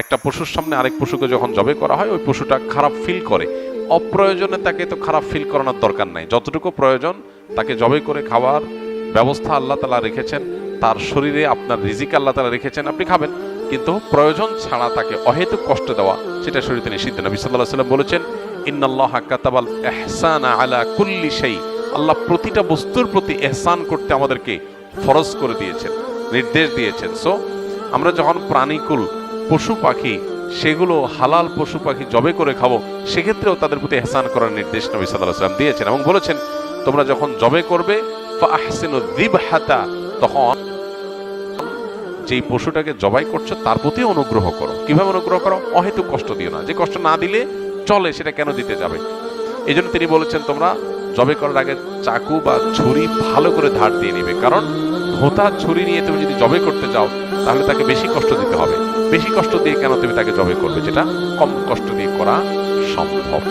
একটা পশুর সামনে আরেক পশুকে যখন জবে করা হয় ওই পশুটা খারাপ ফিল করে, অপ্রয়োজনে তাকে তো খারাপ ফিল করানোর দরকার নাই। যতটুকু প্রয়োজন তাকে জবে করে খাওয়ার ব্যবস্থা আল্লাহ তাআলা রেখেছেন, তার শরীরে আপনার রিজিক আল্লাহ তাআলা রেখেছেন, আপনি খাবেন, কিন্তু প্রয়োজন ছাড়া তাকে অহেতুক কষ্ট দেওয়া সেটা শরীয়তে নিষিদ্ধ। নবী সাল্লাল্লাহু আলাইহি ওয়াসাল্লাম বলেছেন, ইন্নাল্লাহা কাতাবাল ইহসানা আলা কুল্লি শাই, আল্লাহ প্রতিটা বস্তুর প্রতি ইহসান করতে আমাদেরকে ফরজ করে দিয়েছেন, নির্দেশ দিয়েছেন। সো আমরা যখন প্রাণীকুল পশু পাখি সেগুলো হালাল পশু পাখি জবে করে খাবো, সেক্ষেত্রেও তাদের প্রতি ইহসান করার নির্দেশ নবী সাল্লাল্লাহু আলাইহি ওয়াসাল্লাম দিয়েছেন এবং বলেছেন, তোমরা যখন জবে করবে ফাহসিনু যিবহাতা, তখন যেই পশুটাকে জবাই করছো তার প্রতি অনুগ্রহ করো। কিভাবে অনুগ্রহ করো? অহেতুক কষ্ট দিও না, যে কষ্ট না দিলে চলে সেটা কেন দিতে যাবে। এই জন্য তিনি বলেছেন, তোমরা জবে করার আগে চাকু বা ছুরি ভালো করে ধার দিয়ে নিবে, কারণ ভোঁতা ছুরি নিয়ে তুমি যদি জবে করতে যাও তাহলে তাকে বেশি কষ্ট দিতে হবে। বেশি কষ্ট দিয়ে কেন তুমি তাকে জবে করবে, যেটা কম কষ্ট দিয়ে করা সম্ভব।